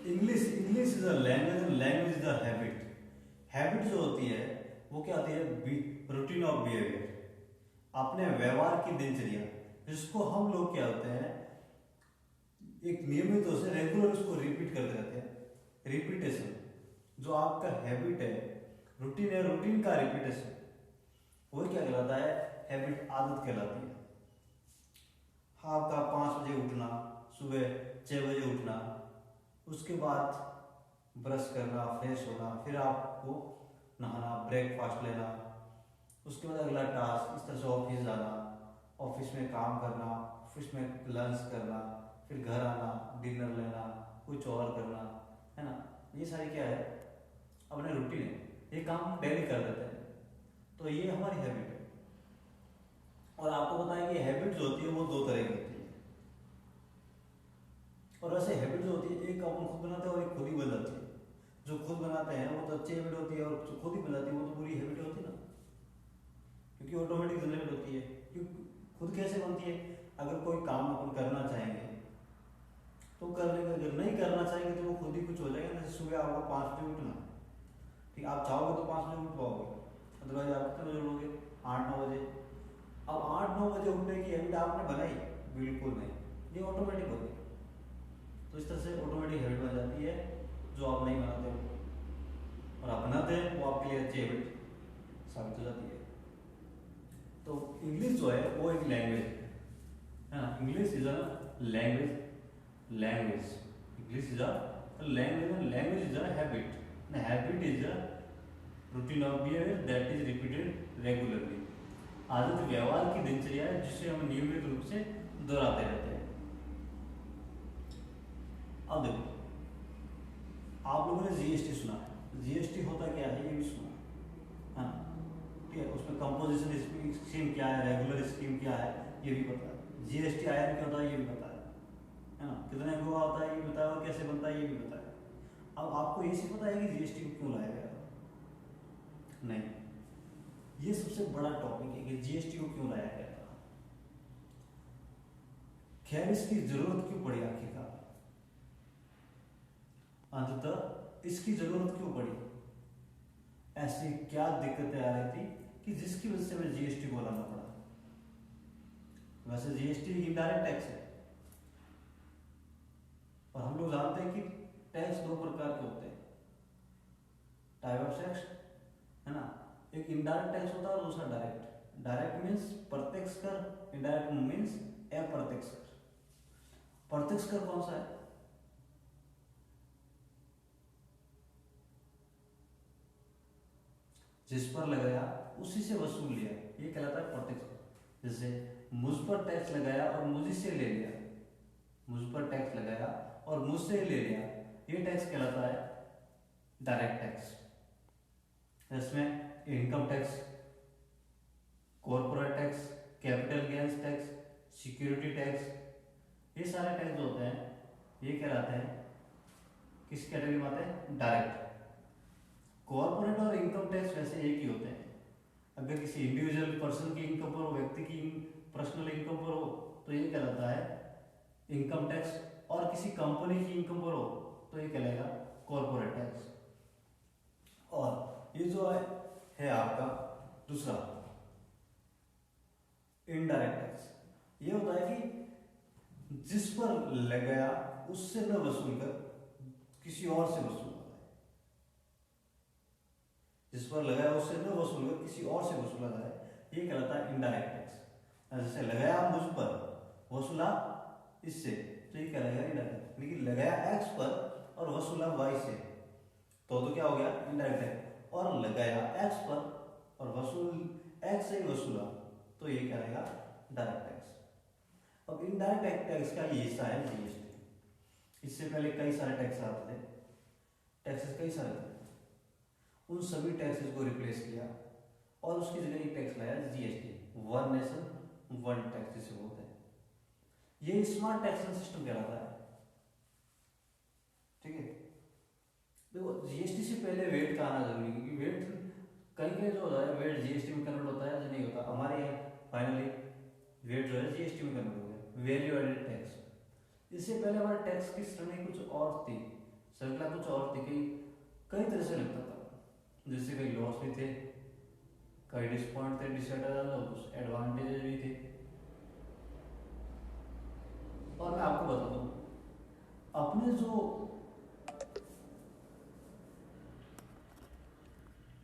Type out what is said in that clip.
English English is a language and language is a habit. Habit जो होती है वो क्या होती है? रूटीन ऑफ बिहेवियर, अपने व्यवहार की दिनचर्या, जिसको हम लोग क्या होते हैं एक नियमित से रेगुलर उसको रिपीट करते रहते हैं। रिपीटेशन जो आपका हैबिट है, रूटीन है, रूटीन का रिपीटेशन वो क्या कहलाता है? हैबिट, आदत कहलाती है। आपका 5 बजे उठना, सुबह 6 बजे उठना, उसके बाद ब्रश करना, फ्रेश होना, फिर आपको नहाना, ब्रेकफास्ट लेना, उसके बाद अगला टास्क, इस तरह से ऑफिस जाना, ऑफिस में काम करना, ऑफिस में लंच करना, फिर घर आना, डिनर लेना, कुछ और करना, है ना। ये सारी क्या है? अपने रूटीन है, ये काम हम डेली कर देते हैं, तो ये हमारी हैबिट है। और आपको पता है कि हैबिट जो होती है वो 2 तरह की होती है। और वैसे हैबिट जो होती है, एक अपन खुद बनाते हैं और एक खुद ही बन जाती है। जो खुद बनाते हैं वो तो अच्छी हैबिट होती है, और जो खुद ही बन जाती है वो तो बुरी हैबिट होती है ना, क्योंकि ऑटोमेटिक जनरेट होती है। क्योंकि खुद कैसे बनती है? अगर कोई काम अपन करना चाहेंगे तो कर लेंगे, अगर नहीं करना चाहेंगे तो वो खुद ही कुछ हो जाएगा। जैसे सुबह आपको 5 बजे उठना, ठीक, आप चाहोगे तो 5 बजे उठ पाओगे, अदरवाइज आप कितने बजे उठोगे? 8-9 बजे। अब 8-9 बजे उठने की हैबिट आपने बनाई? बिल्कुल नहीं, ये ऑटोमेटिक होगी। तो इस तरह से ऑटोमेटिक हैबिट बन जाती है जो आप नहीं बनाते हो, और आप बनाते हैं वो आपके लिए अच्छी हैबिट साबित हो जाती है। तो इंग्लिश जो है वो एक लैंग्वेज है ना। English is a language, language English is a language and language is a habit, and habit is a routine of behavior that is repeated regularly। आदत व्यवहार की दिनचर्या है जिसे हम नियमित रूप से दोहराते रहते हैं। अब देखो, आप लोगों ने जीएसटी सुना है, जीएसटी होता क्या है ये भी सुना है, ठीक है। उसमें कंपोजिशन स्कीम क्या है, रेगुलर स्कीम क्या है ये भी पता है, जीएसटी आया क्या होता है ये भी पता है ना, कितने हुआ होता है ये भी बताया, और कैसे बनता है ये भी बताया। अब आपको ये सी पता है कि जीएसटी को क्यों लाया गया? नहीं, ये सबसे बड़ा टॉपिक है कि जीएसटी को क्यों लाया गया था। खैर, इसकी जरूरत क्यों पड़ी आखिरकार? अंततः इसकी जरूरत क्यों पड़ी? ऐसी क्या दिक्कतें आ रही थी कि जिसकी वजह से हमें जीएसटी को लाना पड़ा? वैसे जीएसटी इनडायरेक्ट टैक्स है, और हम लोग जानते हैं कि टैक्स 2 प्रकार के होते हैं, टाइप ऑफ टैक्स, है ना। एक इनडायरेक्ट टैक्स होता है और दूसरा डायरेक्ट। डायरेक्ट मीन्स प्रत्यक्ष कर, इनडायरेक्ट मीन्स अप्रत्यक्ष कर। प्रत्यक्ष कर कौन सा है? जिस पर लगाया उसी से वसूल लिया, ये कहलाता है प्रत्यक्ष कर। जैसे मुझ पर टैक्स लगाया और मुझी से ले लिया, मुझ पर टैक्स लगाया और मुझसे ले लिया, ये टैक्स कहलाता है डायरेक्ट टैक्स। इसमें income tax, corporate tax, capital gains tax, security tax, ये सारे टैक्स जो होते हैं ये कहलाते हैं किस कैटेगरी में आते हैं? डायरेक्ट। कॉर्पोरेट और इनकम टैक्स वैसे एक ही होते हैं। अगर किसी इंडिविजुअल पर्सन की इनकम पर हो, व्यक्ति की पर्सनल इनकम पर हो तो ये कहलाता है इनकम टैक्स, और किसी कंपनी की इनकम पर हो तो ये कहलाएगा कॉर्पोरेट टैक्स। और ये जो है आपका दूसरा इनडायरेक्ट टैक्स, ये होता है कि जिस पर लगाया उससे न वसूल कर किसी और से वसूल होता है। जिस पर लगाया उससे न वसूल कर किसी और से वसूला जाए, ये कहलाता है इनडायरेक्ट टैक्स। जैसे लगाया मुझ पर, वसूला इससे, तो ये कहलाएगा इनडायरेक्ट। लेकिन लगाया एक्स पर और वसूला वाई से, तो क्या हो गया? Indirect tax. और लगाया एक्स पर और वसूल एक्स से ही वसूला, तो ये कहलाएगा डायरेक्ट टैक्स। अब इनडायरेक्ट टैक्स का ये हिस्सा है जीएसटी। इससे पहले कई सारे टैक्स आते थे, टैक्सेस कई सारे थे, उन सभी टैक्सेस को रिप्लेस किया और उसकी जगह एक टैक्स लाया GST, one nation one tax जिसे बोलते हैं। ये स्मार्ट टैक्सेशन सिस्टम कहलाता है, ठीक है। देखो, जीएसटी से पहले वेट का आना जरूरी है, क्योंकि वेट कहीं जो होता है वेट जीएसटी में कन्वर्ट होता है, जो नहीं होता। हमारे यहाँ फाइनली वेट जो है जीएसटी में कन्वर्ट हो गया, वैल्यू एडेड टैक्स। इससे पहले हमारे टैक्स की श्रेणी कुछ और थी, सर्कल कुछ और थी, कई कई तरह से लगता था, जैसे कई लॉस भी थे, कई डिसपॉइंट थे, डिसएडवांटेज और कुछ एडवांटेजेस भी थे। और मैं आपको बता दूं, अपने जो